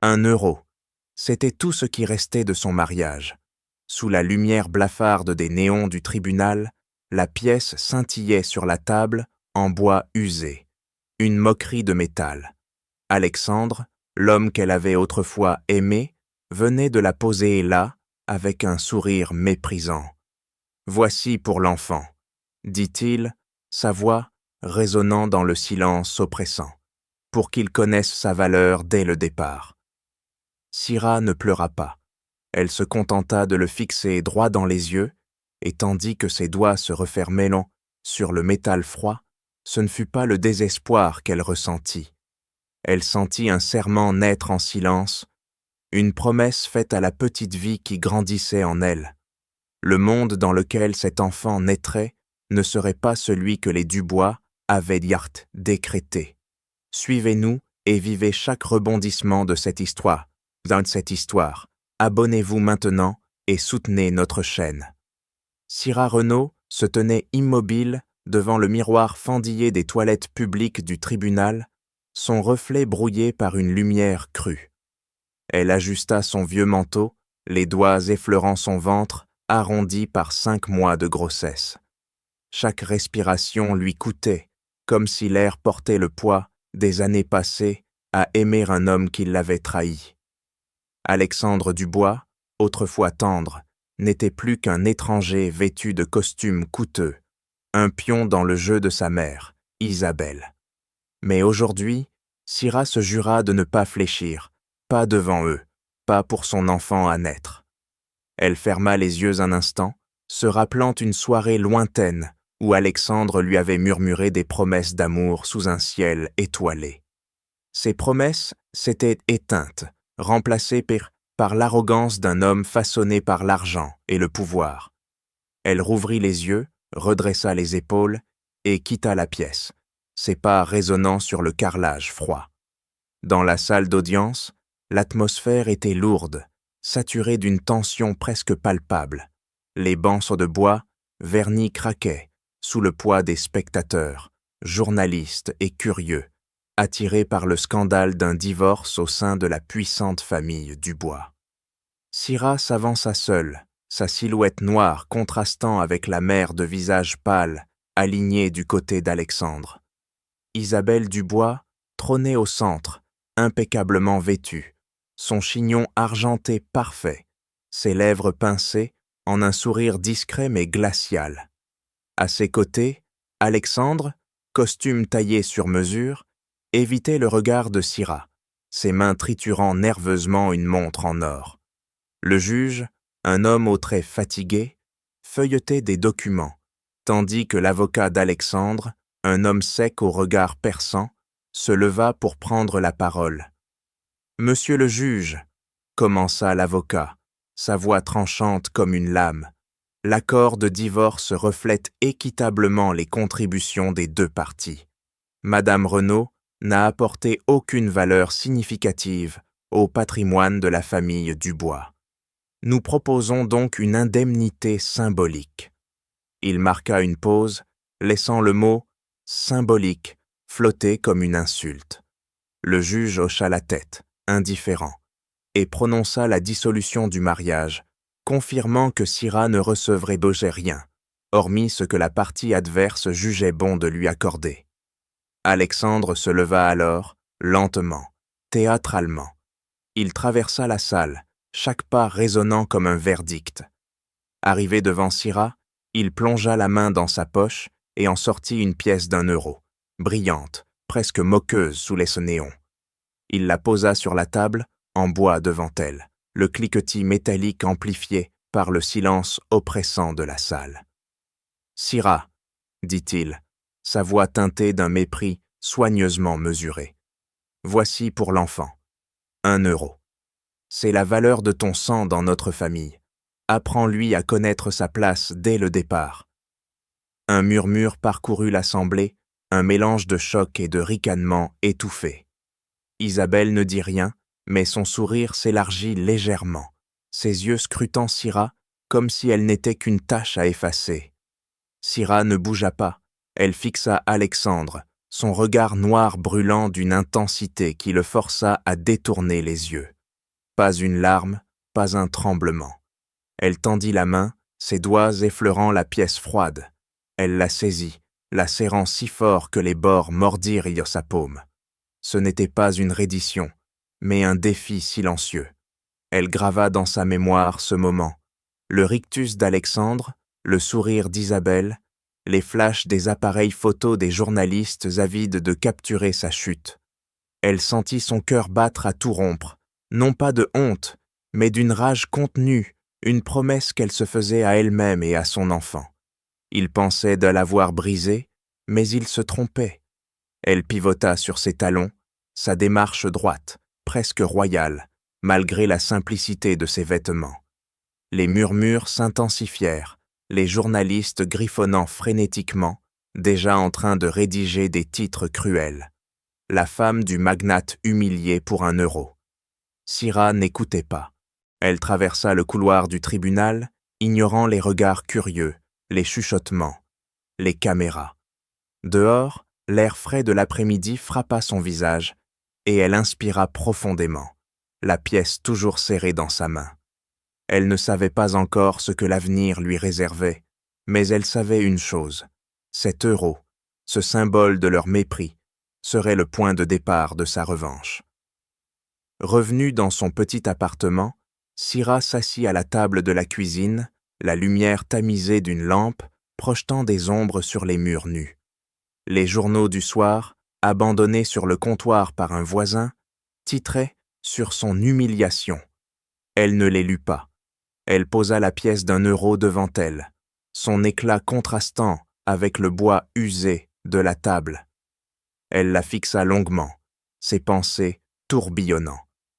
1 euro. C'était tout ce qui restait de son mariage. Sous la lumière blafarde des néons du tribunal, la pièce scintillait sur la table en bois usé. Une moquerie de métal. Alexandre, l'homme qu'elle avait autrefois aimé, venait de la poser là, avec un sourire méprisant. « Voici pour l'enfant », dit-il, sa voix résonnant dans le silence oppressant, pour qu'il connaisse sa valeur dès le départ. Syrah ne pleura pas. Elle se contenta de le fixer droit dans les yeux, et tandis que ses doigts se refermaient sur le métal froid, ce ne fut pas le désespoir qu'elle ressentit. Elle sentit un serment naître en silence, une promesse faite à la petite vie qui grandissait en elle. Le monde dans lequel cet enfant naîtrait ne serait pas celui que les Dubois avaient décrété. Suivez-nous et vivez chaque rebondissement de cette histoire. Dans cette histoire, abonnez-vous maintenant et soutenez notre chaîne. Syrah Renaud se tenait immobile devant le miroir fendillé des toilettes publiques du tribunal, son reflet brouillé par une lumière crue. Elle ajusta son vieux manteau, les doigts effleurant son ventre, arrondi par 5 mois de grossesse. Chaque respiration lui coûtait, comme si l'air portait le poids des années passées à aimer un homme qui l'avait trahi. Alexandre Dubois, autrefois tendre, n'était plus qu'un étranger vêtu de costumes coûteux, un pion dans le jeu de sa mère, Isabelle. Mais aujourd'hui, Syrah se jura de ne pas fléchir, pas devant eux, pas pour son enfant à naître. Elle ferma les yeux un instant, se rappelant une soirée lointaine où Alexandre lui avait murmuré des promesses d'amour sous un ciel étoilé. Ces promesses s'étaient éteintes, remplacées par l'arrogance d'un homme façonné par l'argent et le pouvoir. Elle rouvrit les yeux, redressa les épaules et quitta la pièce, ses pas résonnant sur le carrelage froid. Dans la salle d'audience, l'atmosphère était lourde, saturée d'une tension presque palpable. Les bancs de bois, vernis craquaient, sous le poids des spectateurs, journalistes et curieux, attirés par le scandale d'un divorce au sein de la puissante famille Dubois. Syrah s'avança seule, sa silhouette noire contrastant avec la mer de visage pâle, alignée du côté d'Alexandre. Isabelle Dubois trônait au centre, impeccablement vêtue, son chignon argenté parfait, ses lèvres pincées en un sourire discret mais glacial. À ses côtés, Alexandre, costume taillé sur mesure, évitait le regard de Syrah, ses mains triturant nerveusement une montre en or. Le juge, un homme aux traits fatigués, feuilletait des documents, tandis que l'avocat d'Alexandre, un homme sec au regard perçant, se leva pour prendre la parole. « Monsieur le juge », commença l'avocat, sa voix tranchante comme une lame, « l'accord de divorce reflète équitablement les contributions des deux parties. Madame Renaud n'a apporté aucune valeur significative au patrimoine de la famille Dubois. Nous proposons donc une indemnité symbolique. » Il marqua une pause, laissant le mot « symbolique » flotter comme une insulte. Le juge hocha la tête, indifférent, et prononça la dissolution du mariage, confirmant que Syrah ne recevrait rien, hormis ce que la partie adverse jugeait bon de lui accorder. Alexandre se leva alors, lentement, théâtralement. Il traversa la salle, chaque pas résonnant comme un verdict. Arrivé devant Syrah, il plongea la main dans sa poche et en sortit une pièce d'1 euro, brillante, presque moqueuse sous les néons. Il la posa sur la table, en bois devant elle, le cliquetis métallique amplifié par le silence oppressant de la salle. « Syrah, » dit-il, sa voix teintée d'un mépris soigneusement mesuré. « Voici pour l'enfant. 1 euro. C'est la valeur de ton sang dans notre famille. Apprends-lui à connaître sa place dès le départ. » Un murmure parcourut l'assemblée, un mélange de choc et de ricanement étouffé. Isabelle ne dit rien, mais son sourire s'élargit légèrement, ses yeux scrutant Syrah comme si elle n'était qu'une tache à effacer. Syrah ne bougea pas, elle fixa Alexandre, son regard noir brûlant d'une intensité qui le força à détourner les yeux. Pas une larme, pas un tremblement. Elle tendit la main, ses doigts effleurant la pièce froide. Elle la saisit, la serrant si fort que les bords mordirent sa paume. Ce n'était pas une reddition, mais un défi silencieux. Elle grava dans sa mémoire ce moment. Le rictus d'Alexandre, le sourire d'Isabelle, les flashs des appareils photos des journalistes avides de capturer sa chute. Elle sentit son cœur battre à tout rompre, non pas de honte, mais d'une rage contenue, une promesse qu'elle se faisait à elle-même et à son enfant. Il pensait de l'avoir brisée, mais il se trompait. Elle pivota sur ses talons, sa démarche droite, presque royale, malgré la simplicité de ses vêtements. Les murmures s'intensifièrent, les journalistes griffonnant frénétiquement, déjà en train de rédiger des titres cruels. La femme du magnate humiliée pour 1 euro. Syrah n'écoutait pas. Elle traversa le couloir du tribunal, ignorant les regards curieux, les chuchotements, les caméras. Dehors, l'air frais de l'après-midi frappa son visage, et elle inspira profondément, la pièce toujours serrée dans sa main. Elle ne savait pas encore ce que l'avenir lui réservait, mais elle savait une chose, cet euro, ce symbole de leur mépris, serait le point de départ de sa revanche. Revenue dans son petit appartement, Syrah s'assit à la table de la cuisine, la lumière tamisée d'une lampe projetant des ombres sur les murs nus. Les journaux du soir, abandonnés sur le comptoir par un voisin, titraient sur son humiliation. Elle ne les lut pas. Elle posa la pièce d'1 euro devant elle, son éclat contrastant avec le bois usé de la table. Elle la fixa longuement, ses pensées tourbillonnant.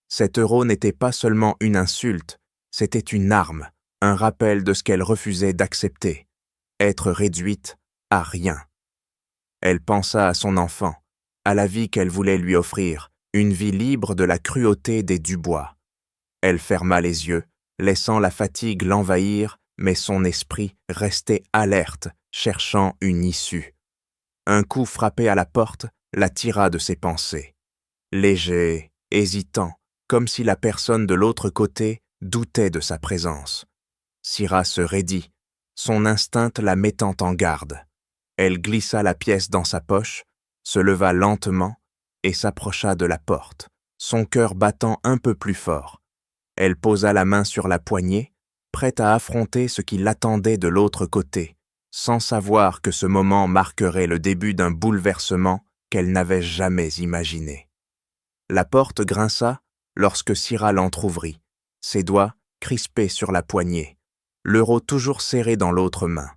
Cet euro n'était pas seulement une insulte, c'était une arme, un rappel de ce qu'elle refusait d'accepter, être réduite à rien. Elle pensa à son enfant, à la vie qu'elle voulait lui offrir, une vie libre de la cruauté des Dubois. Elle ferma les yeux, laissant la fatigue l'envahir, mais son esprit restait alerte, cherchant une issue. Un coup frappé à la porte la tira de ses pensées. Léger, hésitant, comme si la personne de l'autre côté doutait de sa présence. Syrah se raidit, son instinct la mettant en garde. Elle glissa la pièce dans sa poche, se leva lentement et s'approcha de la porte, son cœur battant un peu plus fort. Elle posa la main sur la poignée, prête à affronter ce qui l'attendait de l'autre côté, sans savoir que ce moment marquerait le début d'un bouleversement qu'elle n'avait jamais imaginé. La porte grinça lorsque Syrah l'entr'ouvrit, ses doigts crispés sur la poignée, l'euro toujours serré dans l'autre main.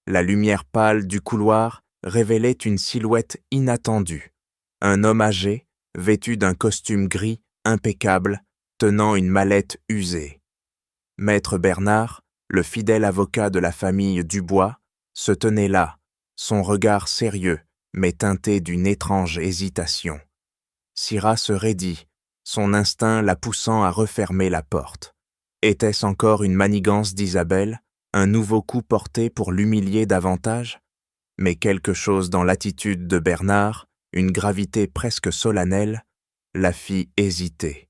La lumière pâle du couloir révélait une silhouette inattendue, un homme âgé, vêtu d'un costume gris impeccable, tenant une mallette usée. Maître Bernard, le fidèle avocat de la famille Dubois, se tenait là, son regard sérieux, mais teinté d'une étrange hésitation. Syrah se raidit, son instinct la poussant à refermer la porte. Était-ce encore une manigance d'Isabelle, un nouveau coup porté pour l'humilier davantage? Mais quelque chose dans l'attitude de Bernard, une gravité presque solennelle, la fit hésiter.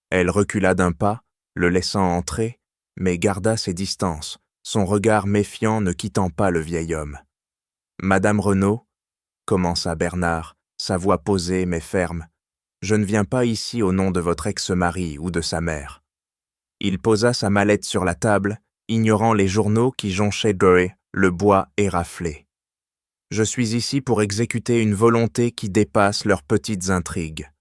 Elle recula d'un pas, le laissant entrer, mais garda ses distances, son regard méfiant ne quittant pas le vieil homme. « Madame Renaud, commença Bernard, sa voix posée mais ferme, je ne viens pas ici au nom de votre ex-mari ou de sa mère. » Il posa sa mallette sur la table, ignorant les journaux qui jonchaient le bois éraflé. « Je suis ici pour exécuter une volonté qui dépasse leurs petites intrigues. »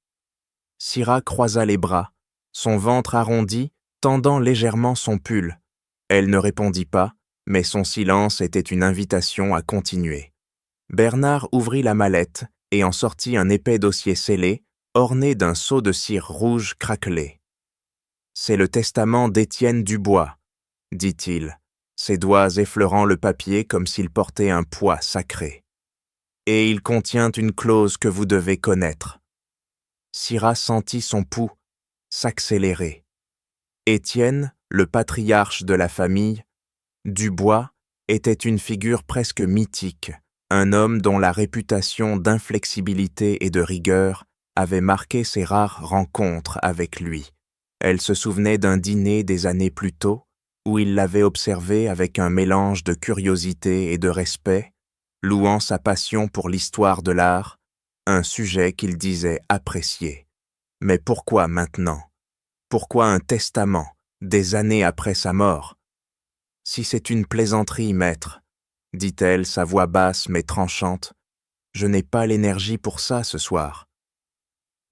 Syrah croisa les bras, son ventre arrondi, tendant légèrement son pull. Elle ne répondit pas, mais son silence était une invitation à continuer. Bernard ouvrit la mallette et en sortit un épais dossier scellé, orné d'un sceau de cire rouge craquelé. « C'est le testament d'Étienne Dubois, » dit-il, ses doigts effleurant le papier comme s'il portait un poids sacré. « Et il contient une clause que vous devez connaître. » Syrah sentit son pouls s'accélérer. Étienne, le patriarche de la famille, Dubois, était une figure presque mythique, un homme dont la réputation d'inflexibilité et de rigueur avait marqué ses rares rencontres avec lui. Elle se souvenait d'un dîner des années plus tôt, où il l'avait observé avec un mélange de curiosité et de respect, louant sa passion pour l'histoire de l'art, un sujet qu'il disait apprécier. Mais pourquoi maintenant? Pourquoi un testament, des années après sa mort? Si c'est une plaisanterie, maître, dit-elle, sa voix basse mais tranchante, je n'ai pas l'énergie pour ça ce soir.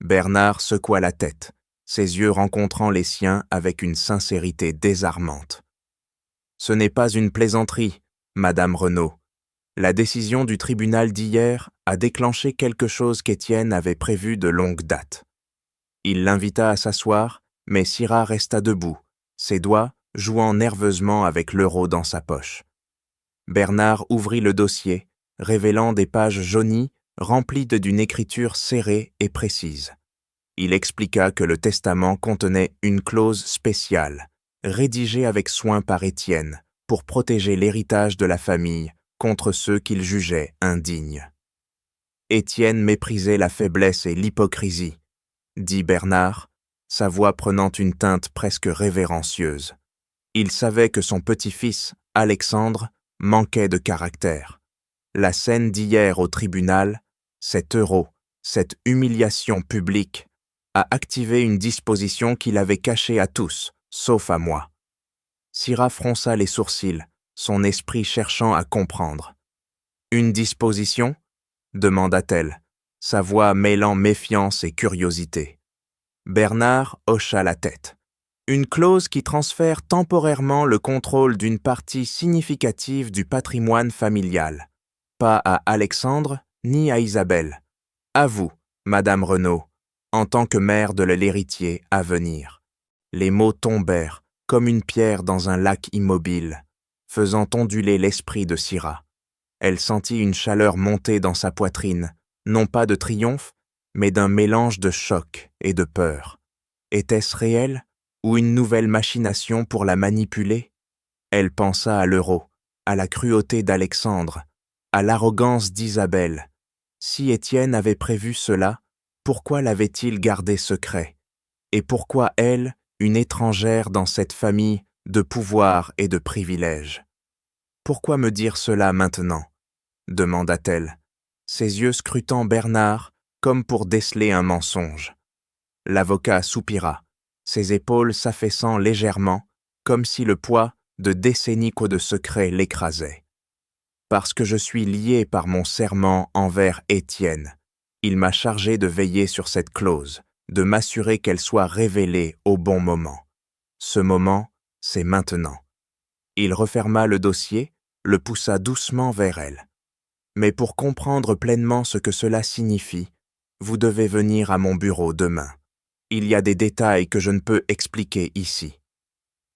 Bernard secoua la tête, ses yeux rencontrant les siens avec une sincérité désarmante. Ce n'est pas une plaisanterie, Madame Renaud. La décision du tribunal d'hier a déclenché quelque chose qu'Étienne avait prévu de longue date. Il l'invita à s'asseoir, mais Syrah resta debout, ses doigts jouant nerveusement avec l'euro dans sa poche. Bernard ouvrit le dossier, révélant des pages jaunies remplies d'une écriture serrée et précise. Il expliqua que le testament contenait une clause spéciale, rédigée avec soin par Étienne, pour protéger l'héritage de la famille contre ceux qu'il jugeait indignes. Étienne méprisait la faiblesse et l'hypocrisie, dit Bernard, sa voix prenant une teinte presque révérencieuse. Il savait que son petit-fils, Alexandre, manquait de caractère. La scène d'hier au tribunal, cet euro, cette humiliation publique, a activé une disposition qu'il avait cachée à tous, sauf à moi. Syrah fronça les sourcils, son esprit cherchant à comprendre. « Une disposition » demanda-t-elle, sa voix mêlant méfiance et curiosité. Bernard hocha la tête. Une clause qui transfère temporairement le contrôle d'une partie significative du patrimoine familial. Pas à Alexandre, ni à Isabelle. À vous, Madame Renaud, en tant que mère de l'héritier à venir. Les mots tombèrent, comme une pierre dans un lac immobile, faisant onduler l'esprit de Syrah. Elle sentit une chaleur monter dans sa poitrine, non pas de triomphe, mais d'un mélange de choc et de peur. Était-ce réel, ou une nouvelle machination pour la manipuler? Elle pensa à l'euro, à la cruauté d'Alexandre, à l'arrogance d'Isabelle. Si Étienne avait prévu cela, pourquoi l'avait-il gardé secret? Et pourquoi elle, une étrangère dans cette famille de pouvoir et de privilèges? Pourquoi me dire cela maintenant? Demanda-t-elle, ses yeux scrutant Bernard comme pour déceler un mensonge. L'avocat soupira, ses épaules s'affaissant légèrement, comme si le poids de décennies de secrets l'écrasait. Parce que je suis lié par mon serment envers Étienne, il m'a chargé de veiller sur cette clause, de m'assurer qu'elle soit révélée au bon moment. Ce moment, c'est maintenant. Il referma le dossier, le poussa doucement vers elle. Mais pour comprendre pleinement ce que cela signifie, vous devez venir à mon bureau demain. Il y a des détails que je ne peux expliquer ici.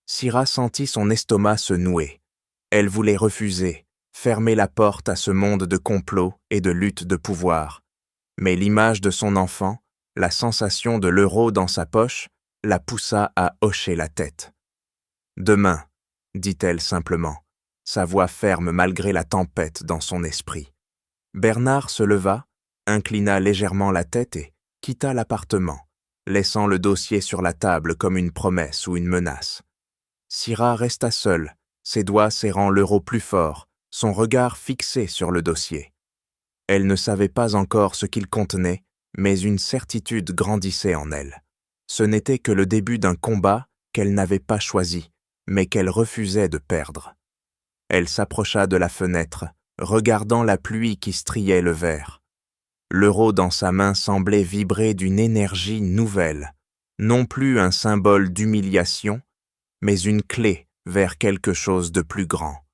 Syrah sentit son estomac se nouer. Elle voulait refuser, fermer la porte à ce monde de complot et de lutte de pouvoir. Mais l'image de son enfant, la sensation de l'euro dans sa poche, la poussa à hocher la tête. « Demain », dit-elle simplement, sa voix ferme malgré la tempête dans son esprit. Bernard se leva, inclina légèrement la tête et quitta l'appartement, laissant le dossier sur la table comme une promesse ou une menace. Syrah resta seule, ses doigts serrant l'euro plus fort, son regard fixé sur le dossier. Elle ne savait pas encore ce qu'il contenait, mais une certitude grandissait en elle. Ce n'était que le début d'un combat qu'elle n'avait pas choisi, mais qu'elle refusait de perdre. Elle s'approcha de la fenêtre, regardant la pluie qui striait le verre. L'euro dans sa main semblait vibrer d'une énergie nouvelle, non plus un symbole d'humiliation, mais une clé vers quelque chose de plus grand.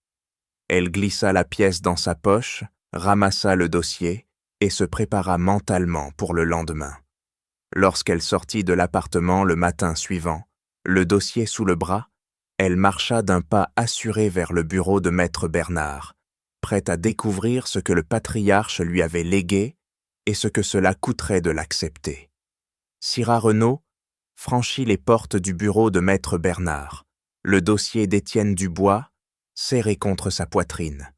Elle glissa la pièce dans sa poche, ramassa le dossier et se prépara mentalement pour le lendemain. Lorsqu'elle sortit de l'appartement le matin suivant, le dossier sous le bras, elle marcha d'un pas assuré vers le bureau de maître Bernard, prête à découvrir ce que le patriarche lui avait légué et ce que cela coûterait de l'accepter. Syrah Renaud franchit les portes du bureau de maître Bernard, le dossier d'Étienne Dubois serré contre sa poitrine.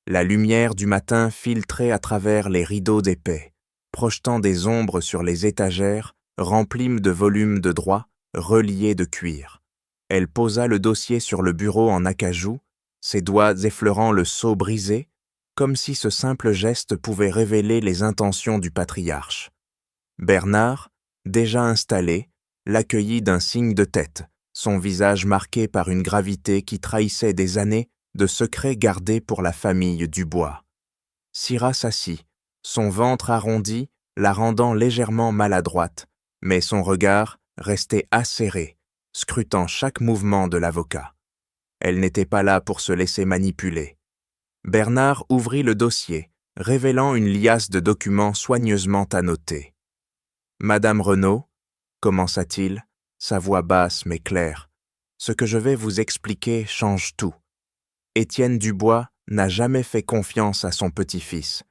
La lumière du matin filtrait à travers les rideaux épais, projetant des ombres sur les étagères remplies de volumes de droit, reliés de cuir. Elle posa le dossier sur le bureau en acajou, ses doigts effleurant le sceau brisé, comme si ce simple geste pouvait révéler les intentions du patriarche. Bernard, déjà installé, l'accueillit d'un signe de tête, son visage marqué par une gravité qui trahissait des années de secrets gardés pour la famille Dubois. Syrah s'assit, son ventre arrondi, la rendant légèrement maladroite, mais son regard restait acéré, scrutant chaque mouvement de l'avocat. Elle n'était pas là pour se laisser manipuler. Bernard ouvrit le dossier, révélant une liasse de documents soigneusement annotés. « Madame Renaud, commença-t-il, sa voix basse mais claire, ce que je vais vous expliquer change tout. Étienne Dubois n'a jamais fait confiance à son petit-fils.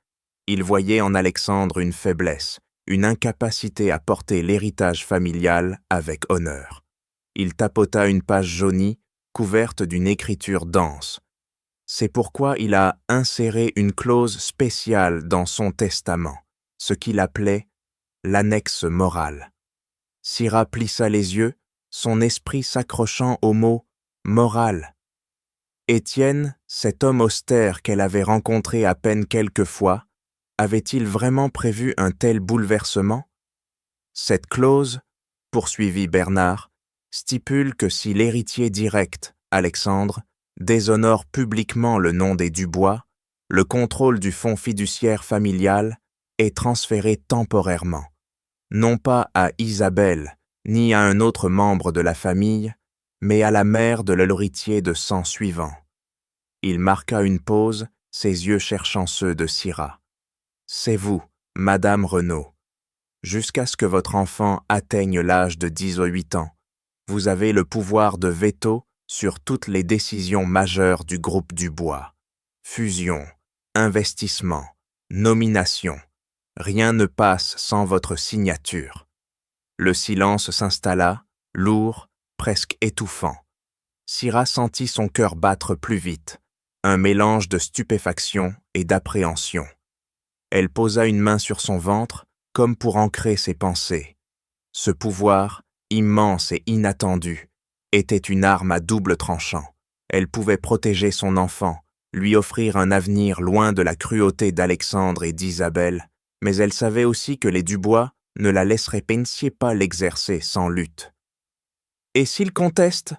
Il voyait en Alexandre une faiblesse, une incapacité à porter l'héritage familial avec honneur. Il tapota une page jaunie, couverte d'une écriture dense. C'est pourquoi il a inséré une clause spéciale dans son testament, ce qu'il appelait l'annexe morale. Syrah plissa les yeux, son esprit s'accrochant au mot « morale ». Étienne, cet homme austère qu'elle avait rencontré à peine quelques fois, avait-il vraiment prévu un tel bouleversement? Cette clause, poursuivit Bernard, stipule que si l'héritier direct, Alexandre, déshonore publiquement le nom des Dubois, le contrôle du fonds fiduciaire familial est transféré temporairement, non pas à Isabelle ni à un autre membre de la famille, mais à la mère de l'héritier de sang suivant. Il marqua une pause, ses yeux cherchant ceux de Syrah. C'est vous, Madame Renaud. Jusqu'à ce que votre enfant atteigne l'âge de 18 ans, vous avez le pouvoir de veto sur toutes les décisions majeures du groupe Dubois. Fusion, investissement, nomination. Rien ne passe sans votre signature. Le silence s'installa, lourd, presque étouffant. Syrah sentit son cœur battre plus vite, un mélange de stupéfaction et d'appréhension. Elle posa une main sur son ventre, comme pour ancrer ses pensées. Ce pouvoir, immense et inattendu, était une arme à double tranchant. Elle pouvait protéger son enfant, lui offrir un avenir loin de la cruauté d'Alexandre et d'Isabelle, mais elle savait aussi que les Dubois ne la laisseraient pas l'exercer sans lutte. « Et s'il conteste ?»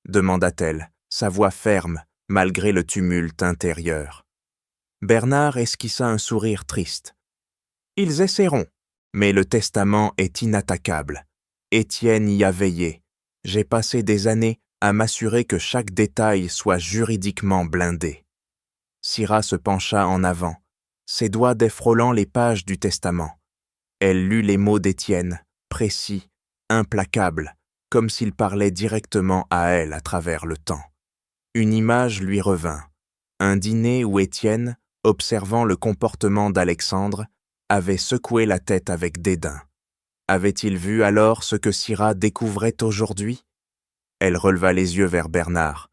demanda-t-elle, sa voix ferme, malgré le tumulte intérieur. Bernard esquissa un sourire triste. « Ils essaieront, mais le testament est inattaquable. Étienne y a veillé. J'ai passé des années à m'assurer que chaque détail soit juridiquement blindé. » Syrah se pencha en avant, ses doigts défrôlant les pages du testament. Elle lut les mots d'Étienne, précis, implacables, comme s'il parlait directement à elle à travers le temps. Une image lui revint, un dîner où Étienne, observant le comportement d'Alexandre, avait secoué la tête avec dédain. Avait-il vu alors ce que Syrah découvrait aujourd'hui? Elle releva les yeux vers Bernard.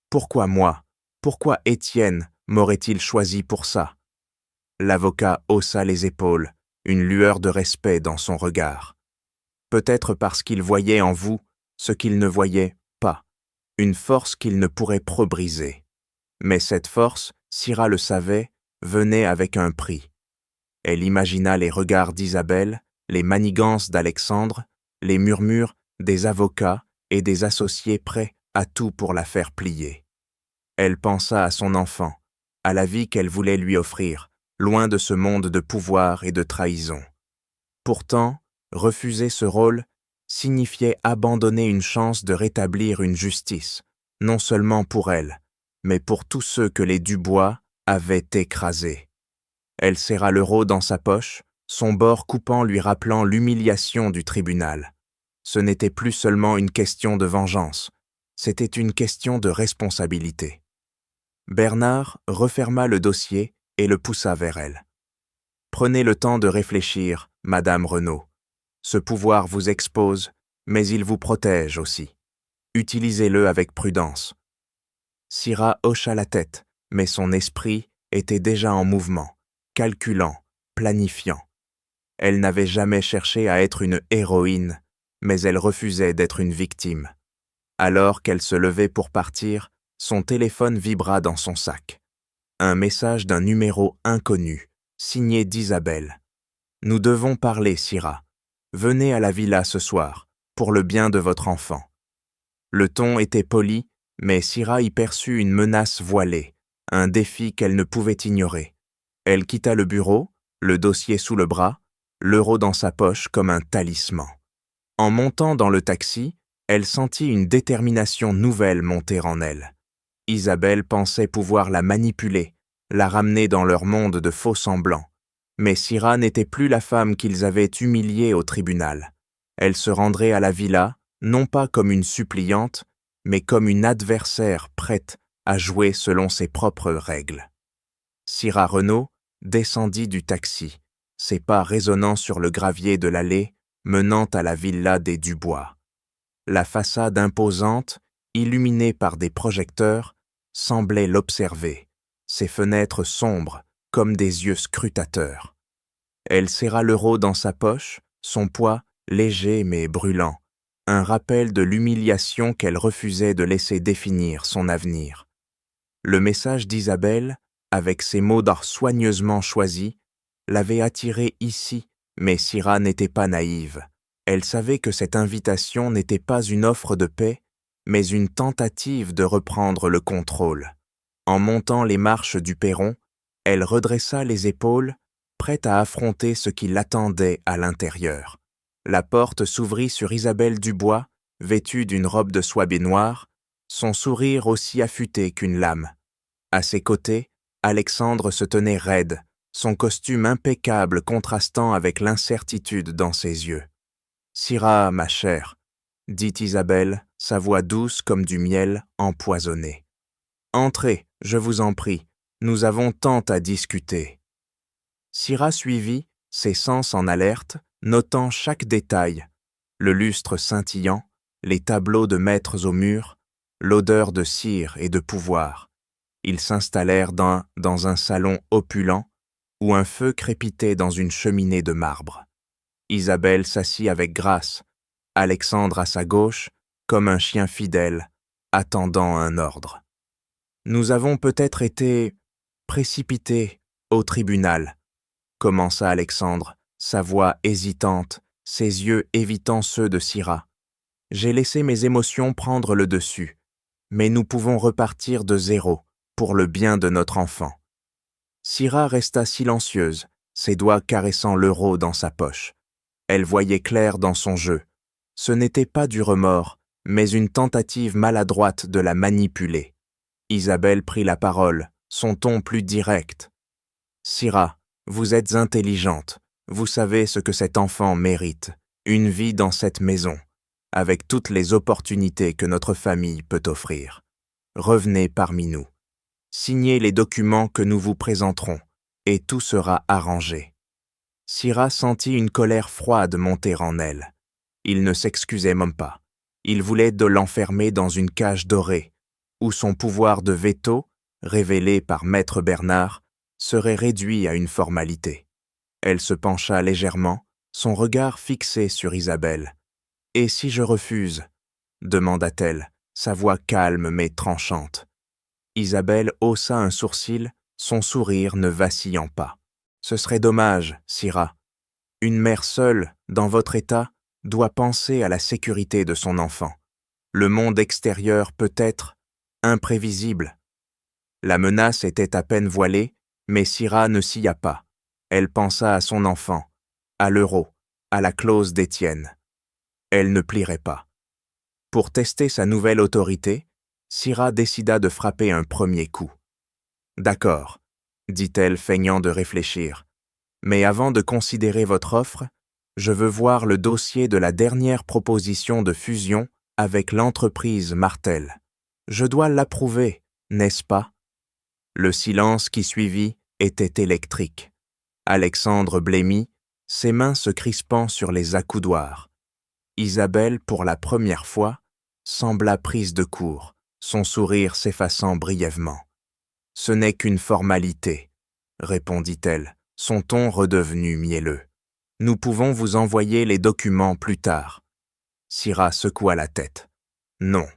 Pourquoi moi? Pourquoi Étienne m'aurait-il choisi pour ça? L'avocat haussa les épaules, une lueur de respect dans son regard. Peut-être parce qu'il voyait en vous ce qu'il ne voyait pas, une force qu'il ne pourrait briser. Mais cette force, Syrah le savait, venait avec un prix. Elle imagina les regards d'Isabelle, les manigances d'Alexandre, les murmures des avocats et des associés prêts à tout pour la faire plier. Elle pensa à son enfant, à la vie qu'elle voulait lui offrir, loin de ce monde de pouvoir et de trahison. Pourtant, refuser ce rôle signifiait abandonner une chance de rétablir une justice, non seulement pour elle, mais pour tous ceux que les Dubois avaient écrasés. Elle serra l'euro dans sa poche, son bord coupant lui rappelant l'humiliation du tribunal. Ce n'était plus seulement une question de vengeance, c'était une question de responsabilité. Bernard referma le dossier et le poussa vers elle. « Prenez le temps de réfléchir, Madame Renaud. Ce pouvoir vous expose, mais il vous protège aussi. Utilisez-le avec prudence. » Syrah hocha la tête, mais son esprit était déjà en mouvement, calculant, planifiant. Elle n'avait jamais cherché à être une héroïne, mais elle refusait d'être une victime. Alors qu'elle se levait pour partir, son téléphone vibra dans son sac. Un message d'un numéro inconnu, signé d'Isabelle. « Nous devons parler, Syrah. Venez à la villa ce soir, pour le bien de votre enfant. » Le ton était poli, mais Syrah y perçut une menace voilée, un défi qu'elle ne pouvait ignorer. Elle quitta le bureau, le dossier sous le bras, l'euro dans sa poche comme un talisman. En montant dans le taxi, elle sentit une détermination nouvelle monter en elle. Isabelle pensait pouvoir la manipuler, la ramener dans leur monde de faux semblants. Mais Syrah n'était plus la femme qu'ils avaient humiliée au tribunal. Elle se rendrait à la villa, non pas comme une suppliante, mais comme une adversaire prête à jouer selon ses propres règles. Syrah Renaud descendit du taxi, ses pas résonnant sur le gravier de l'allée menant à la villa des Dubois. La façade imposante, illuminée par des projecteurs, semblait l'observer, ses fenêtres sombres comme des yeux scrutateurs. Elle serra l'euro dans sa poche, son poids léger mais brûlant, un rappel de l'humiliation qu'elle refusait de laisser définir son avenir. Le message d'Isabelle, avec ses mots d'art soigneusement choisis, l'avait attirée ici, mais Syrah n'était pas naïve. Elle savait que cette invitation n'était pas une offre de paix, mais une tentative de reprendre le contrôle. En montant les marches du perron, elle redressa les épaules, prête à affronter ce qui l'attendait à l'intérieur. La porte s'ouvrit sur Isabelle Dubois, vêtue d'une robe de soie baignoire, son sourire aussi affûté qu'une lame. À ses côtés, Alexandre se tenait raide, son costume impeccable contrastant avec l'incertitude dans ses yeux. « Syrah, ma chère, » dit Isabelle, sa voix douce comme du miel empoisonné. « Entrez, je vous en prie, nous avons tant à discuter. » Syrah suivit, ses sens en alerte, notant chaque détail, le lustre scintillant, les tableaux de maîtres au mur, l'odeur de cire et de pouvoir. Ils s'installèrent dans un salon opulent, où un feu crépitait dans une cheminée de marbre. Isabelle s'assit avec grâce, Alexandre à sa gauche, comme un chien fidèle, attendant un ordre. « Nous avons peut-être été précipités au tribunal, » commença Alexandre, sa voix hésitante, ses yeux évitant ceux de Syrah. « J'ai laissé mes émotions prendre le dessus, mais nous pouvons repartir de zéro pour le bien de notre enfant. » Syrah resta silencieuse, ses doigts caressant l'euro dans sa poche. Elle voyait clair dans son jeu. Ce n'était pas du remords, mais une tentative maladroite de la manipuler. Isabelle prit la parole, son ton plus direct. « Syrah, vous êtes intelligente, vous savez ce que cet enfant mérite, une vie dans cette maison, avec toutes les opportunités que notre famille peut offrir. Revenez parmi nous. Signez les documents que nous vous présenterons, et tout sera arrangé. » Syrah sentit une colère froide monter en elle. Il ne s'excusait même pas. Il voulait de l'enfermer dans une cage dorée, où son pouvoir de veto, révélé par Maître Bernard, serait réduit à une formalité. Elle se pencha légèrement, son regard fixé sur Isabelle. « Et si je refuse ?» demanda-t-elle, sa voix calme mais tranchante. Isabelle haussa un sourcil, son sourire ne vacillant pas. « Ce serait dommage, Syrah. Une mère seule, dans votre état, doit penser à la sécurité de son enfant. Le monde extérieur peut être imprévisible. » La menace était à peine voilée, mais Syrah ne scia pas. Elle pensa à son enfant, à l'euro, à la clause d'Étienne. Elle ne plierait pas. Pour tester sa nouvelle autorité, Syrah décida de frapper un premier coup. « D'accord, » dit-elle feignant de réfléchir. « Mais avant de considérer votre offre, je veux voir le dossier de la dernière proposition de fusion avec l'entreprise Martel. Je dois l'approuver, n'est-ce pas ?» Le silence qui suivit était électrique. Alexandre blêmit, ses mains se crispant sur les accoudoirs. Isabelle, pour la première fois, sembla prise de court, son sourire s'effaçant brièvement. Ce n'est qu'une formalité, répondit-elle, son ton redevenu mielleux. Nous pouvons vous envoyer les documents plus tard. Syrah secoua la tête. Non,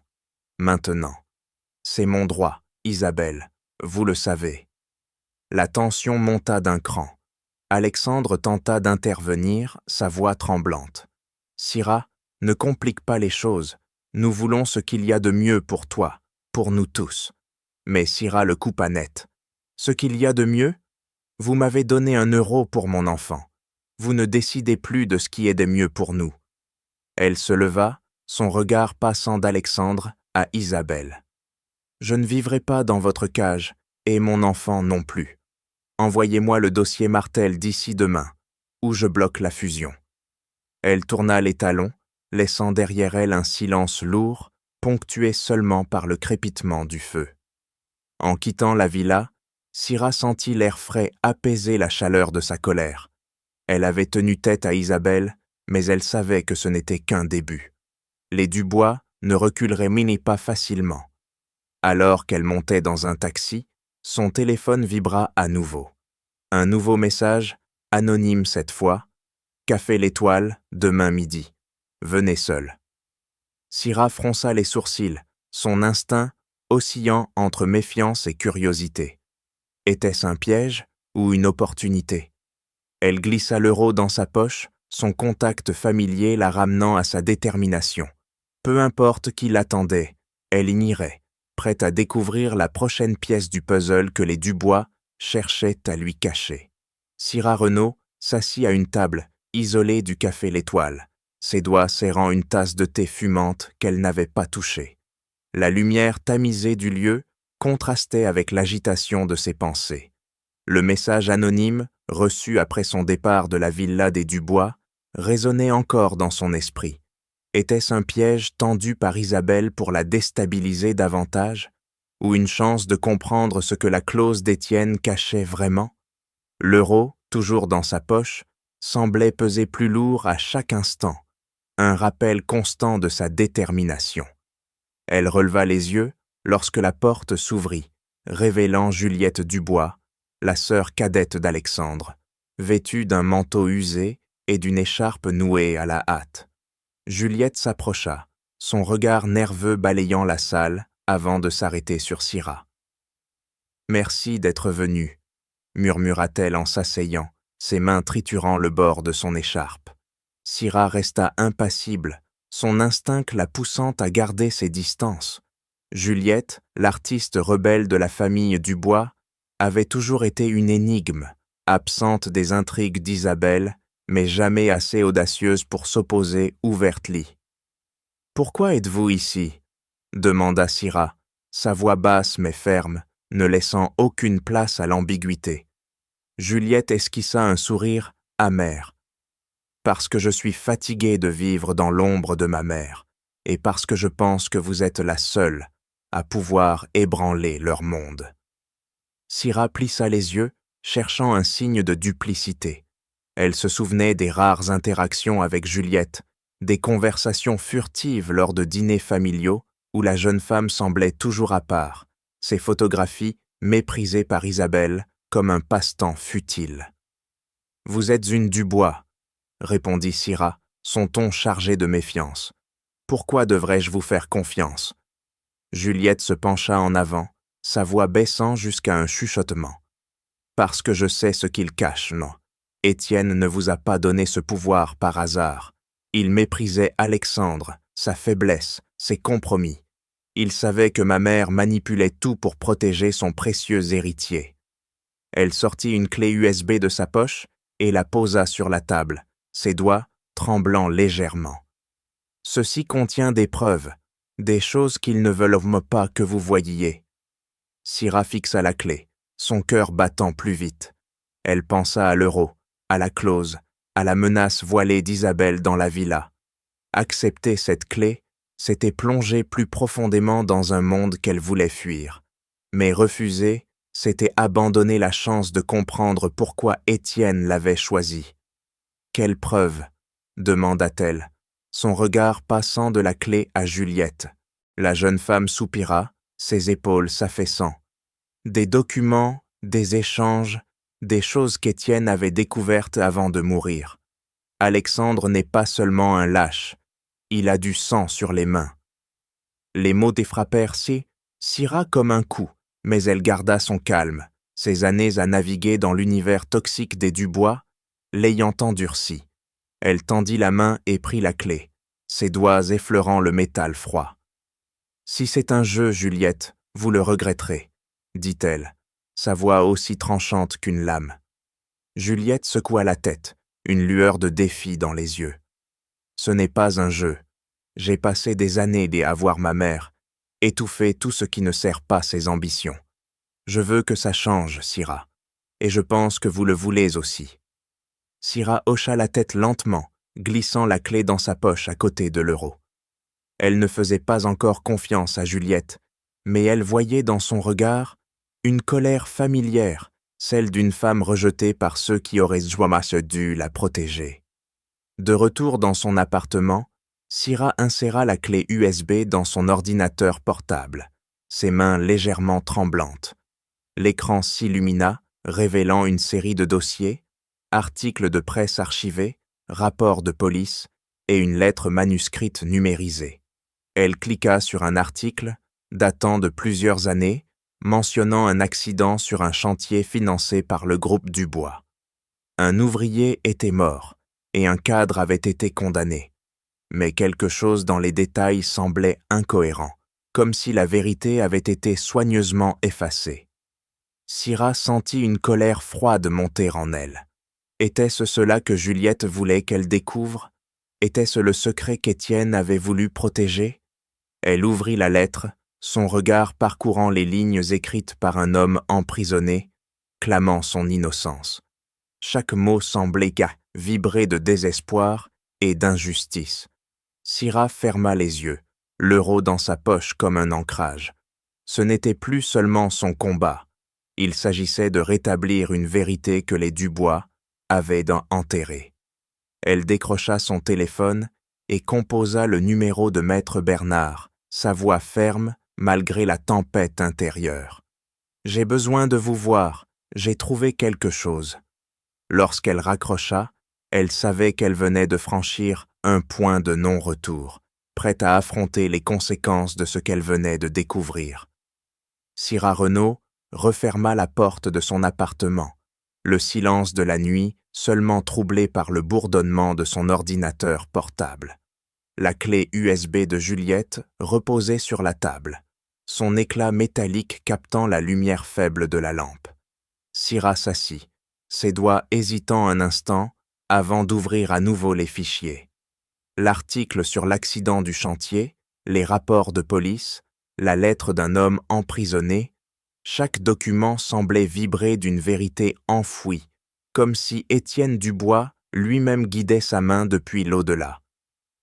maintenant. C'est mon droit, Isabelle, vous le savez. La tension monta d'un cran. Alexandre tenta d'intervenir, sa voix tremblante. Syrah, ne complique pas les choses. Nous voulons ce qu'il y a de mieux pour toi, pour nous tous. Mais Syrah le coupa net. Ce qu'il y a de mieux? Vous m'avez donné 1 euro pour mon enfant. Vous ne décidez plus de ce qui est de mieux pour nous. Elle se leva, son regard passant d'Alexandre à Isabelle. Je ne vivrai pas dans votre cage, et mon enfant non plus. Envoyez-moi le dossier Martel d'ici demain, ou je bloque la fusion. Elle tourna les talons, laissant derrière elle un silence lourd, ponctué seulement par le crépitement du feu. En quittant la villa, Syrah sentit l'air frais apaiser la chaleur de sa colère. Elle avait tenu tête à Isabelle, mais elle savait que ce n'était qu'un début. Les Dubois ne reculeraient pas facilement. Alors qu'elle montait dans un taxi, son téléphone vibra à nouveau. Un nouveau message, anonyme cette fois. Café l'Étoile, demain midi. Venez seul. Syrah fronça les sourcils, son instinct oscillant entre méfiance et curiosité. Était-ce un piège ou une opportunité? Elle glissa l'euro dans sa poche, son contact familier la ramenant à sa détermination. Peu importe qui l'attendait, elle y irait, prête à découvrir la prochaine pièce du puzzle que les Dubois cherchaient à lui cacher. Syrah Renaud s'assit à une table, isolée du café l'Étoile, ses doigts serrant une tasse de thé fumante qu'elle n'avait pas touchée. La lumière tamisée du lieu contrastait avec l'agitation de ses pensées. Le message anonyme, reçu après son départ de la villa des Dubois, résonnait encore dans son esprit. Était-ce un piège tendu par Isabelle pour la déstabiliser davantage, ou une chance de comprendre ce que la clause d'Étienne cachait vraiment? L'euro, toujours dans sa poche, semblait peser plus lourd à chaque instant, un rappel constant de sa détermination. Elle releva les yeux lorsque la porte s'ouvrit, révélant Juliette Dubois, la sœur cadette d'Alexandre, vêtue d'un manteau usé et d'une écharpe nouée à la hâte. Juliette s'approcha, son regard nerveux balayant la salle avant de s'arrêter sur Syrah. « Merci d'être venue », murmura-t-elle en s'asseyant, ses mains triturant le bord de son écharpe. Syrah resta impassible, son instinct la poussant à garder ses distances. Juliette, l'artiste rebelle de la famille Dubois, avait toujours été une énigme, absente des intrigues d'Isabelle, mais jamais assez audacieuse pour s'opposer ouvertement. « Pourquoi êtes-vous ici » demanda Syrah, sa voix basse mais ferme, ne laissant aucune place à l'ambiguïté. Juliette esquissa un sourire amer. « Parce que je suis fatigué de vivre dans l'ombre de ma mère, et parce que je pense que vous êtes la seule à pouvoir ébranler leur monde. » Syrah plissa les yeux, cherchant un signe de duplicité. Elle se souvenait des rares interactions avec Juliette, des conversations furtives lors de dîners familiaux où la jeune femme semblait toujours à part, ses photographies méprisées par Isabelle comme un passe-temps futile. « Vous êtes une Dubois, » répondit Syrah, son ton chargé de méfiance. « Pourquoi devrais-je vous faire confiance ?» Juliette se pencha en avant, sa voix baissant jusqu'à un chuchotement. « Parce que je sais ce qu'il cache, non. Étienne ne vous a pas donné ce pouvoir par hasard. Il méprisait Alexandre, sa faiblesse, ses compromis. Il savait que ma mère manipulait tout pour protéger son précieux héritier. » Elle sortit une clé USB de sa poche et la posa sur la table, ses doigts tremblant légèrement. « Ceci contient des preuves, des choses qu'ils ne veulent pas que vous voyiez. » Syrah fixa la clé, son cœur battant plus vite. Elle pensa à l'euro, à la clause, à la menace voilée d'Isabelle dans la villa. Accepter cette clé, c'était plonger plus profondément dans un monde qu'elle voulait fuir. Mais refuser, c'était abandonner la chance de comprendre pourquoi Étienne l'avait choisie. « Quelle preuve ?» demanda-t-elle, son regard passant de la clé à Juliette. La jeune femme soupira, ses épaules s'affaissant. Des documents, des échanges, des choses qu'Étienne avait découvertes avant de mourir. Alexandre n'est pas seulement un lâche, il a du sang sur les mains. Les mots défrappèrent Syrah comme un coup, mais elle garda son calme, ses années à naviguer dans l'univers toxique des Dubois, l'ayant endurci. Elle tendit la main et prit la clé, ses doigts effleurant le métal froid. « Si c'est un jeu, Juliette, vous le regretterez, » dit-elle, sa voix aussi tranchante qu'une lame. Juliette secoua la tête, une lueur de défi dans les yeux. « Ce n'est pas un jeu. J'ai passé des années à voir ma mère, étouffer tout ce qui ne sert pas ses ambitions. Je veux que ça change, Syrah, et je pense que vous le voulez aussi. » Syrah hocha la tête lentement, glissant la clé dans sa poche à côté de l'euro. Elle ne faisait pas encore confiance à Juliette, mais elle voyait dans son regard une colère familière, celle d'une femme rejetée par ceux qui auraient dû la protéger. De retour dans son appartement, Syrah inséra la clé USB dans son ordinateur portable, ses mains légèrement tremblantes. L'écran s'illumina, révélant une série de dossiers, articles de presse archivés, rapports de police et une lettre manuscrite numérisée. Elle cliqua sur un article, datant de plusieurs années, mentionnant un accident sur un chantier financé par le groupe Dubois. Un ouvrier était mort et un cadre avait été condamné. Mais quelque chose dans les détails semblait incohérent, comme si la vérité avait été soigneusement effacée. Syrah sentit une colère froide monter en elle. Était-ce cela que Juliette voulait qu'elle découvre? Était-ce le secret qu'Étienne avait voulu protéger? Elle ouvrit la lettre, son regard parcourant les lignes écrites par un homme emprisonné, clamant son innocence. Chaque mot semblait vibrer de désespoir et d'injustice. Syrah ferma les yeux, l'euro dans sa poche comme un ancrage. Ce n'était plus seulement son combat. Il s'agissait de rétablir une vérité que les Dubois avaient enterrée. Elle décrocha son téléphone et composa le numéro de Maître Bernard, sa voix ferme malgré la tempête intérieure. « J'ai besoin de vous voir, j'ai trouvé quelque chose. » Lorsqu'elle raccrocha, elle savait qu'elle venait de franchir un point de non-retour, prête à affronter les conséquences de ce qu'elle venait de découvrir. Syrah Renaud referma la porte de son appartement, le silence de la nuit seulement troublé par le bourdonnement de son ordinateur portable. La clé USB de Juliette reposait sur la table, son éclat métallique captant la lumière faible de la lampe. Syrah s'assit, ses doigts hésitant un instant avant d'ouvrir à nouveau les fichiers. L'article sur l'accident du chantier, les rapports de police, la lettre d'un homme emprisonné, chaque document semblait vibrer d'une vérité enfouie, comme si Étienne Dubois lui-même guidait sa main depuis l'au-delà.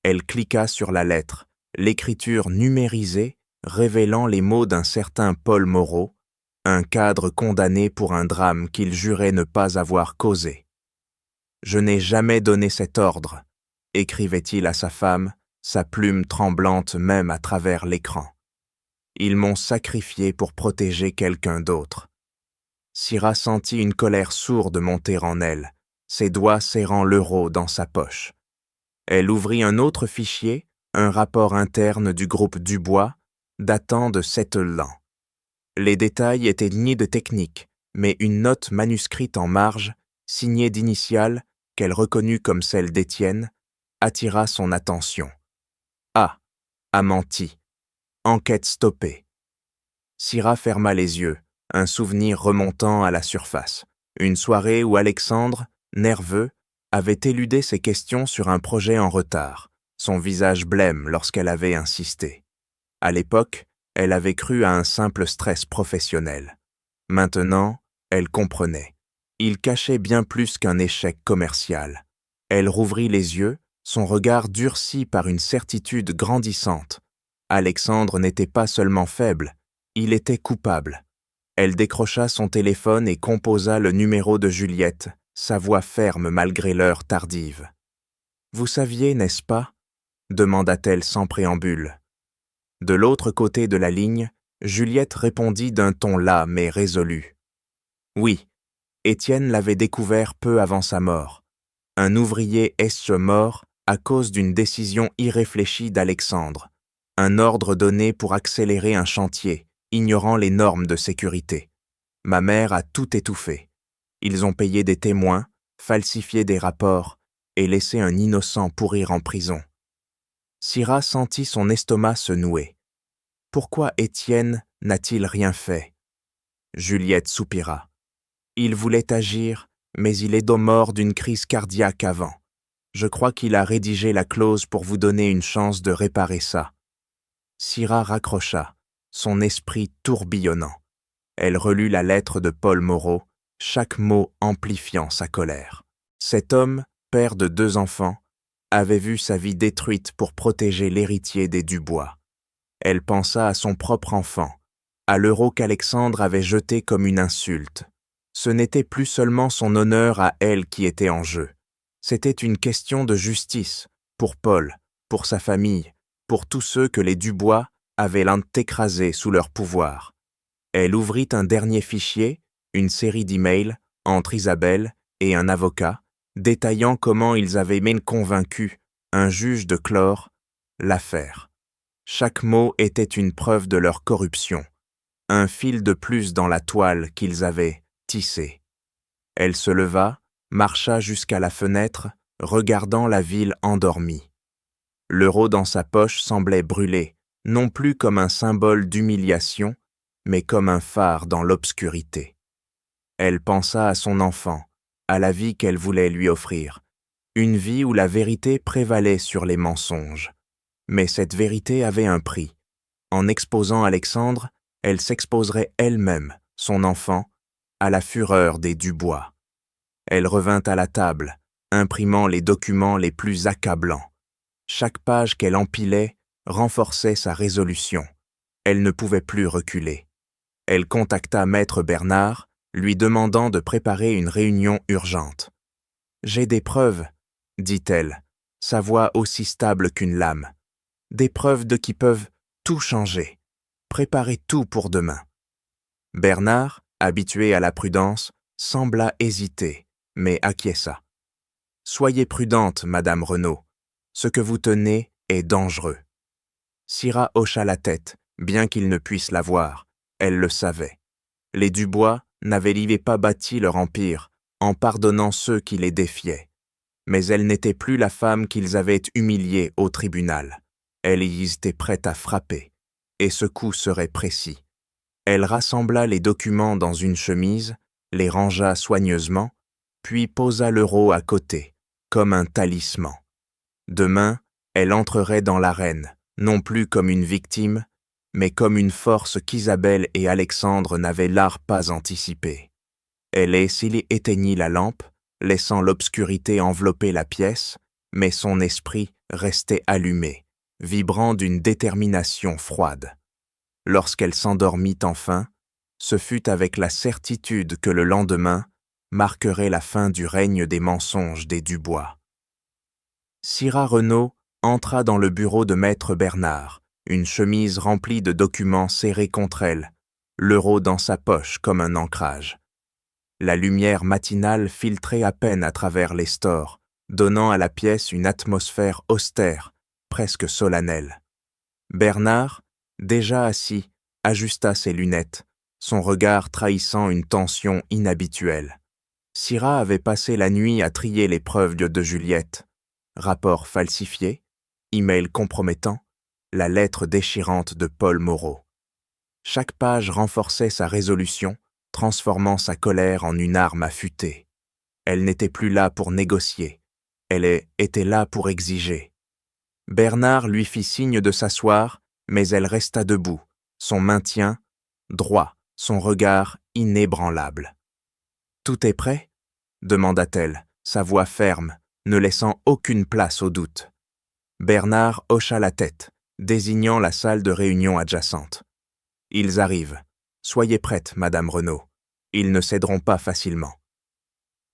Elle cliqua sur la lettre, l'écriture numérisée, révélant les mots d'un certain Paul Moreau, un cadre condamné pour un drame qu'il jurait ne pas avoir causé. « Je n'ai jamais donné cet ordre », écrivait-il à sa femme, sa plume tremblante même à travers l'écran. « Ils m'ont sacrifié pour protéger quelqu'un d'autre. » Syrah sentit une colère sourde monter en elle, ses doigts serrant l'euro dans sa poche. Elle ouvrit un autre fichier, un rapport interne du groupe Dubois, datant de 7 l'an. Les détails étaient ni de technique, mais une note manuscrite en marge, signée d'initiales, qu'elle reconnut comme celle d'Étienne, attira son attention. Ah, a menti. Enquête stoppée. Syrah ferma les yeux, un souvenir remontant à la surface. Une soirée où Alexandre, nerveux, avait éludé ses questions sur un projet en retard, son visage blême lorsqu'elle avait insisté. À l'époque, elle avait cru à un simple stress professionnel. Maintenant, elle comprenait. Il cachait bien plus qu'un échec commercial. Elle rouvrit les yeux, son regard durci par une certitude grandissante. Alexandre n'était pas seulement faible, il était coupable. Elle décrocha son téléphone et composa le numéro de Juliette, sa voix ferme malgré l'heure tardive. « Vous saviez, n'est-ce pas ?» demanda-t-elle sans préambule. De l'autre côté de la ligne, Juliette répondit d'un ton las mais résolu. Oui, Étienne l'avait découvert peu avant sa mort. Un ouvrier est mort à cause d'une décision irréfléchie d'Alexandre, un ordre donné pour accélérer un chantier, ignorant les normes de sécurité. Ma mère a tout étouffé. Ils ont payé des témoins, falsifié des rapports et laissé un innocent pourrir en prison. Syrah sentit son estomac se nouer. Pourquoi Étienne n'a-t-il rien fait? Juliette soupira. Il voulait agir, mais il est mort d'une crise cardiaque avant. Je crois qu'il a rédigé la clause pour vous donner une chance de réparer ça. Syrah raccrocha, son esprit tourbillonnant. Elle relut la lettre de Paul Moreau, chaque mot amplifiant sa colère. Cet homme, père de 2 enfants, avait vu sa vie détruite pour protéger l'héritier des Dubois. Elle pensa à son propre enfant, à l'euro qu'Alexandre avait jeté comme une insulte. Ce n'était plus seulement son honneur à elle qui était en jeu. C'était une question de justice, pour Paul, pour sa famille, pour tous ceux que les Dubois avaient écrasés sous leur pouvoir. Elle ouvrit un dernier fichier, une série d'emails, entre Isabelle et un avocat, détaillant comment ils avaient même convaincu un juge de clore l'affaire. Chaque mot était une preuve de leur corruption, un fil de plus dans la toile qu'ils avaient tissée. Elle se leva, marcha jusqu'à la fenêtre, regardant la ville endormie. L'euro dans sa poche semblait brûler, non plus comme un symbole d'humiliation, mais comme un phare dans l'obscurité. Elle pensa à son enfant, à la vie qu'elle voulait lui offrir, une vie où la vérité prévalait sur les mensonges. Mais cette vérité avait un prix. En exposant Alexandre, elle s'exposerait elle-même, son enfant, à la fureur des Dubois. Elle revint à la table, imprimant les documents les plus accablants. Chaque page qu'elle empilait renforçait sa résolution. Elle ne pouvait plus reculer. Elle contacta Maître Bernard, lui demandant de préparer une réunion urgente. « J'ai des preuves, dit-elle, sa voix aussi stable qu'une lame. Des preuves qui peuvent tout changer. Préparez tout pour demain. » Bernard, habitué à la prudence, sembla hésiter, mais acquiesça. « Soyez prudente, Madame Renaud. Ce que vous tenez est dangereux. » Syrah hocha la tête, bien qu'il ne puisse la voir. Elle le savait. Les Dubois n'avaient pas bâti leur empire en pardonnant ceux qui les défiaient. Mais elle n'était plus la femme qu'ils avaient humiliée au tribunal. Elle y était prête à frapper, et ce coup serait précis. Elle rassembla les documents dans une chemise, les rangea soigneusement, puis posa l'euro à côté, comme un talisman. Demain, elle entrerait dans l'arène, non plus comme une victime, mais comme une force qu'Isabelle et Alexandre n'avaient pas anticipée. Elle éteignit la lampe, laissant l'obscurité envelopper la pièce, mais son esprit restait allumé, vibrant d'une détermination froide. Lorsqu'elle s'endormit enfin, ce fut avec la certitude que le lendemain marquerait la fin du règne des mensonges des Dubois. Syrah Renaud entra dans le bureau de Maître Bernard, une chemise remplie de documents serrés contre elle, l'euro dans sa poche comme un ancrage. La lumière matinale filtrait à peine à travers les stores, donnant à la pièce une atmosphère austère, presque solennelle. Bernard, déjà assis, ajusta ses lunettes, son regard trahissant une tension inhabituelle. Syrah avait passé la nuit à trier les preuves de Juliette. Rapports falsifiés, emails compromettants, la lettre déchirante de Paul Moreau. Chaque page renforçait sa résolution, transformant sa colère en une arme affûtée. Elle n'était plus là pour négocier, elle était là pour exiger. Bernard lui fit signe de s'asseoir, mais elle resta debout, son maintien droit, son regard inébranlable. « Tout est prêt ?» demanda-t-elle, sa voix ferme, ne laissant aucune place au doute. Bernard hocha la tête, désignant la salle de réunion adjacente. « Ils arrivent. Soyez prête, Madame Renaud. Ils ne céderont pas facilement. »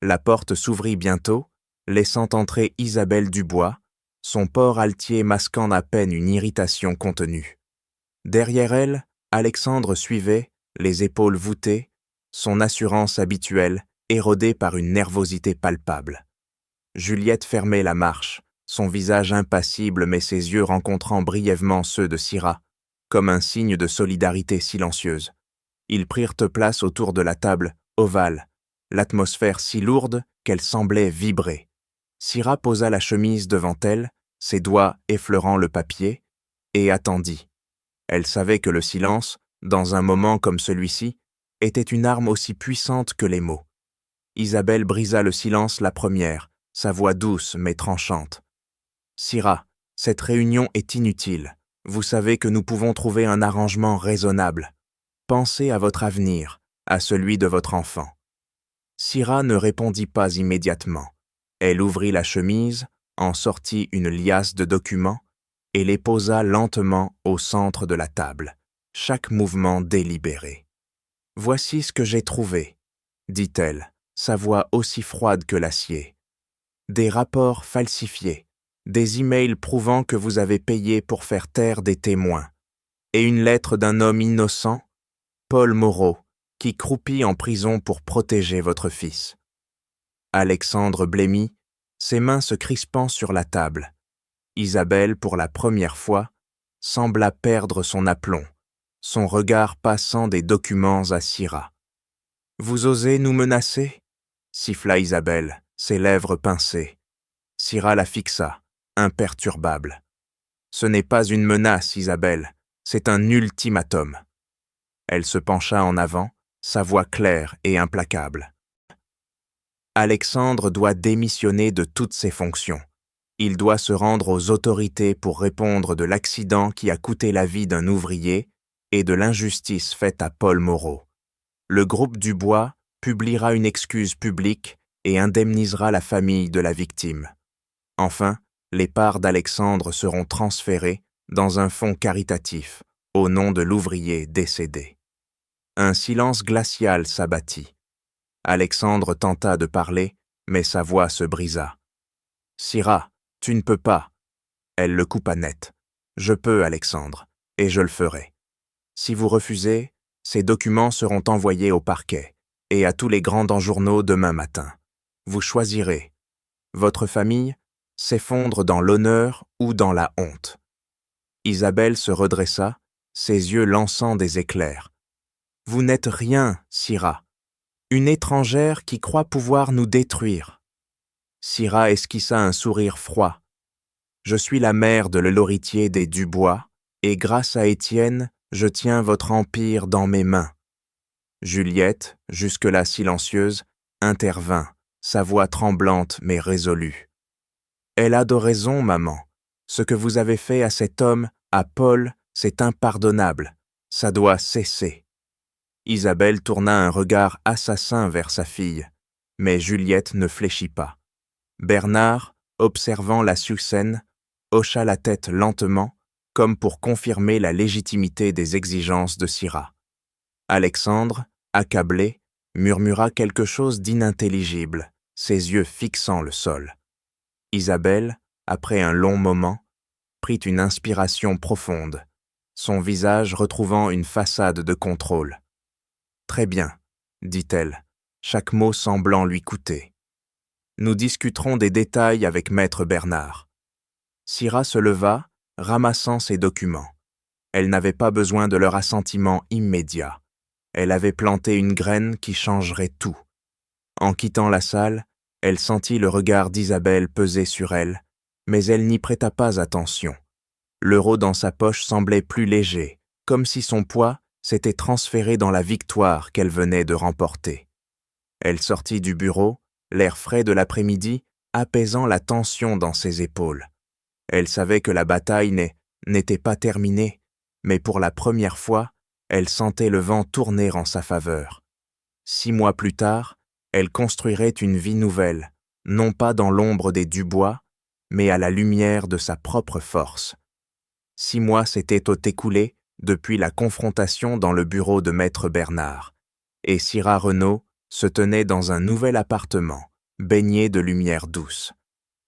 La porte s'ouvrit bientôt, laissant entrer Isabelle Dubois, son port altier masquant à peine une irritation contenue. Derrière elle, Alexandre suivait, les épaules voûtées, son assurance habituelle, érodée par une nervosité palpable. Juliette fermait la marche, son visage impassible mais ses yeux rencontrant brièvement ceux de Syrah, comme un signe de solidarité silencieuse. Ils prirent place autour de la table ovale, l'atmosphère si lourde qu'elle semblait vibrer. Syrah posa la chemise devant elle, ses doigts effleurant le papier, et attendit. Elle savait que le silence, dans un moment comme celui-ci, était une arme aussi puissante que les mots. Isabelle brisa le silence la première, sa voix douce mais tranchante. « Syrah, cette réunion est inutile. Vous savez que nous pouvons trouver un arrangement raisonnable. Pensez à votre avenir, à celui de votre enfant. » Syrah ne répondit pas immédiatement. Elle ouvrit la chemise, en sortit une liasse de documents et les posa lentement au centre de la table, chaque mouvement délibéré. « Voici ce que j'ai trouvé, » dit-elle, sa voix aussi froide que l'acier. « Des rapports falsifiés, des emails prouvant que vous avez payé pour faire taire des témoins, et une lettre d'un homme innocent, Paul Moreau, qui croupit en prison pour protéger votre fils. » Alexandre blêmit, ses mains se crispant sur la table. Isabelle, pour la première fois, sembla perdre son aplomb, son regard passant des documents à Syrah. « Vous osez nous menacer ?» siffla Isabelle, ses lèvres pincées. Syrah la fixa, imperturbable. « Ce n'est pas une menace, Isabelle, c'est un ultimatum. » Elle se pencha en avant, sa voix claire et implacable. « Alexandre doit démissionner de toutes ses fonctions. Il doit se rendre aux autorités pour répondre de l'accident qui a coûté la vie d'un ouvrier et de l'injustice faite à Paul Moreau. Le groupe Dubois publiera une excuse publique et indemnisera la famille de la victime. Enfin, les parts d'Alexandre seront transférées dans un fonds caritatif au nom de l'ouvrier décédé. » Un silence glacial s'abattit. Alexandre tenta de parler, mais sa voix se brisa. « Syrah, tu ne peux pas. » Elle le coupa net. « Je peux, Alexandre, et je le ferai. Si vous refusez, ces documents seront envoyés au parquet et à tous les grands journaux demain matin. Vous choisirez. Votre famille s'effondre dans l'honneur ou dans la honte. » Isabelle se redressa, ses yeux lançant des éclairs. « Vous n'êtes rien, Syrah. Une étrangère qui croit pouvoir nous détruire. » Syrah esquissa un sourire froid. « Je suis la mère de l'héritier des Dubois, et grâce à Étienne, je tiens votre empire dans mes mains. » Juliette, jusque-là silencieuse, intervint, sa voix tremblante mais résolue. « Elle a de raison, maman. Ce que vous avez fait à cet homme, à Paul, c'est impardonnable. Ça doit cesser. » Isabelle tourna un regard assassin vers sa fille, mais Juliette ne fléchit pas. Bernard, observant la scène, hocha la tête lentement, comme pour confirmer la légitimité des exigences de Syrah. Alexandre, accablé, murmura quelque chose d'inintelligible, ses yeux fixant le sol. Isabelle, après un long moment, prit une inspiration profonde, son visage retrouvant une façade de contrôle. « Très bien, » dit-elle, chaque mot semblant lui coûter. « Nous discuterons des détails avec Maître Bernard. » Syrah se leva, ramassant ses documents. Elle n'avait pas besoin de leur assentiment immédiat. Elle avait planté une graine qui changerait tout. En quittant la salle, elle sentit le regard d'Isabelle peser sur elle, mais elle n'y prêta pas attention. L'euro dans sa poche semblait plus léger, comme si son poids s'était transféré dans la victoire qu'elle venait de remporter. Elle sortit du bureau, l'air frais de l'après-midi apaisant la tension dans ses épaules. Elle savait que la bataille n'était pas terminée, mais pour la première fois, elle sentait le vent tourner en sa faveur. 6 mois plus tard, elle construirait une vie nouvelle, non pas dans l'ombre des Dubois, mais à la lumière de sa propre force. 6 mois s'étaient écoulés depuis la confrontation dans le bureau de Maître Bernard, et Syrah Renaud se tenait dans un nouvel appartement, baigné de lumière douce.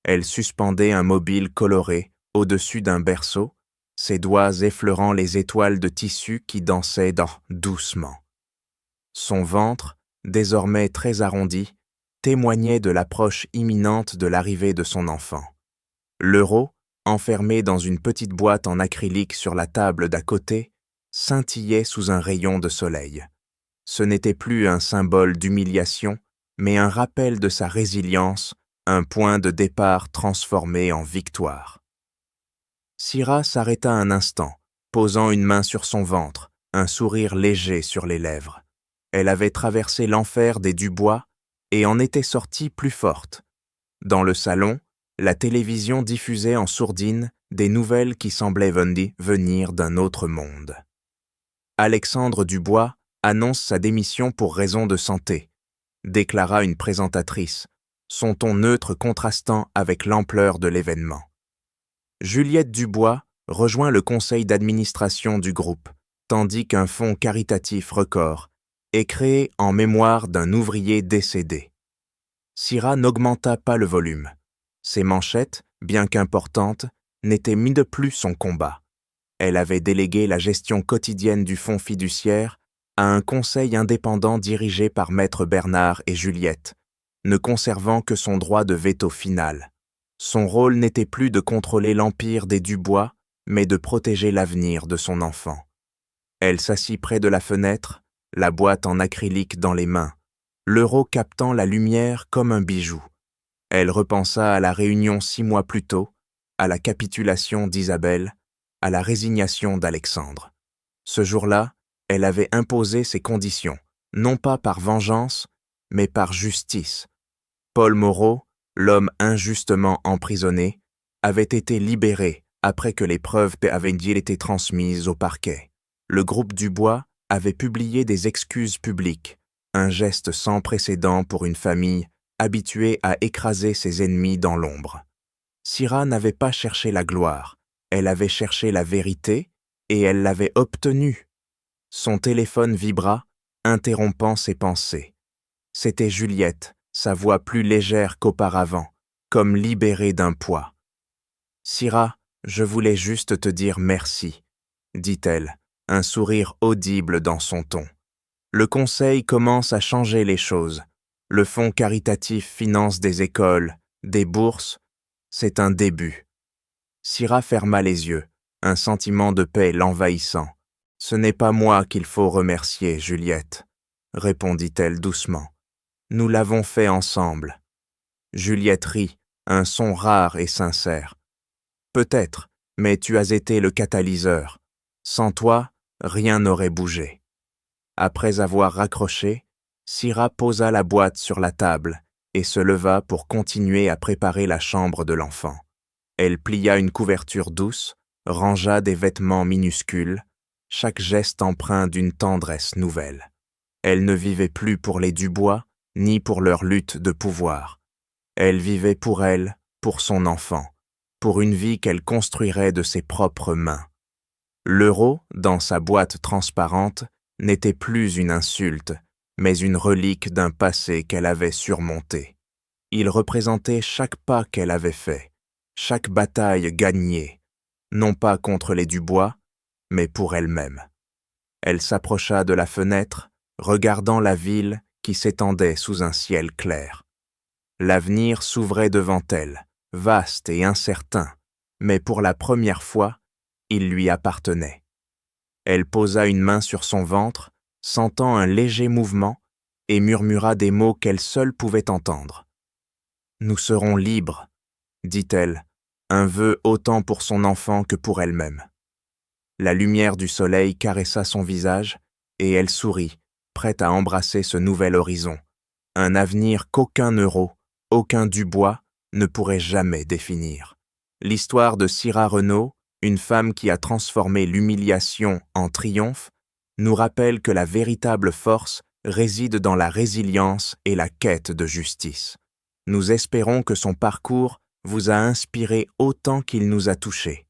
Elle suspendait un mobile coloré au-dessus d'un berceau, ses doigts effleurant les étoiles de tissu qui dansaient doucement. Son ventre, désormais très arrondi, témoignait de l'approche imminente de l'arrivée de son enfant. L'euro, enfermé dans une petite boîte en acrylique sur la table d'à côté, scintillait sous un rayon de soleil. Ce n'était plus un symbole d'humiliation, mais un rappel de sa résilience, un point de départ transformé en victoire. Syrah s'arrêta un instant, posant une main sur son ventre, un sourire léger sur les lèvres. Elle avait traversé l'enfer des Dubois et en était sortie plus forte. Dans le salon, la télévision diffusait en sourdine des nouvelles qui semblaient venir d'un autre monde. Alexandre Dubois annonce sa démission pour raison de santé, déclara une présentatrice, son ton neutre contrastant avec l'ampleur de l'événement. Juliette Dubois rejoint le conseil d'administration du groupe, tandis qu'un fonds caritatif record est créé en mémoire d'un ouvrier décédé. Syrah n'augmenta pas le volume. Ses manchettes, bien qu'importantes, n'étaient mis de plus son combat. Elle avait délégué la gestion quotidienne du fonds fiduciaire à un conseil indépendant dirigé par Maître Bernard et Juliette, ne conservant que son droit de veto final. Son rôle n'était plus de contrôler l'empire des Dubois, mais de protéger l'avenir de son enfant. Elle s'assit près de la fenêtre, la boîte en acrylique dans les mains, l'euro captant la lumière comme un bijou. Elle repensa à la réunion 6 mois plus tôt, à la capitulation d'Isabelle, à la résignation d'Alexandre. Ce jour-là, elle avait imposé ses conditions, non pas par vengeance, mais par justice. Paul Moreau, l'homme injustement emprisonné, avait été libéré après que les preuves avaient été transmises au parquet. Le groupe Dubois avait publié des excuses publiques, un geste sans précédent pour une famille habituée à écraser ses ennemis dans l'ombre. Syrah n'avait pas cherché la gloire, elle avait cherché la vérité et elle l'avait obtenue. Son téléphone vibra, interrompant ses pensées. C'était Juliette, sa voix plus légère qu'auparavant, comme libérée d'un poids. « Syrah, je voulais juste te dire merci, » dit-elle, un sourire audible dans son ton. Le conseil commence à changer les choses. Le fonds caritatif finance des écoles, des bourses. C'est un début. Syrah ferma les yeux, un sentiment de paix l'envahissant. « Ce n'est pas moi qu'il faut remercier, Juliette, » répondit-elle doucement. « Nous l'avons fait ensemble. » Juliette rit, un son rare et sincère. « Peut-être, mais tu as été le catalyseur. Sans toi, rien n'aurait bougé. » Après avoir raccroché, Syrah posa la boîte sur la table et se leva pour continuer à préparer la chambre de l'enfant. Elle plia une couverture douce, rangea des vêtements minuscules, chaque geste empreint d'une tendresse nouvelle. Elle ne vivait plus pour les Dubois, ni pour leur lutte de pouvoir. Elle vivait pour elle, pour son enfant, pour une vie qu'elle construirait de ses propres mains. L'euro, dans sa boîte transparente, n'était plus une insulte, mais une relique d'un passé qu'elle avait surmonté. Il représentait chaque pas qu'elle avait fait, chaque bataille gagnée, non pas contre les Dubois, mais pour elle-même. Elle s'approcha de la fenêtre, regardant la ville qui s'étendait sous un ciel clair. L'avenir s'ouvrait devant elle, vaste et incertain, mais pour la première fois, il lui appartenait. Elle posa une main sur son ventre, sentant un léger mouvement, et murmura des mots qu'elle seule pouvait entendre. « Nous serons libres, » dit-elle, un vœu autant pour son enfant que pour elle-même. La lumière du soleil caressa son visage, et elle sourit, prête à embrasser ce nouvel horizon, un avenir qu'aucun euro, aucun Dubois ne pourrait jamais définir. L'histoire de Syrah Renaud, une femme qui a transformé l'humiliation en triomphe, nous rappelle que la véritable force réside dans la résilience et la quête de justice. Nous espérons que son parcours vous a inspiré autant qu'il nous a touchés.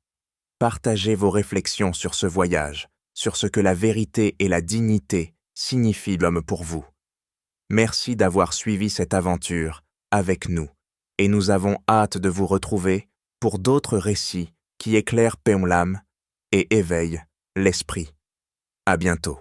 Partagez vos réflexions sur ce voyage, sur ce que la vérité et la dignité signifient l'homme pour vous. Merci d'avoir suivi cette aventure avec nous, et nous avons hâte de vous retrouver pour d'autres récits qui éclairent Peumlam et éveille l'esprit. À bientôt.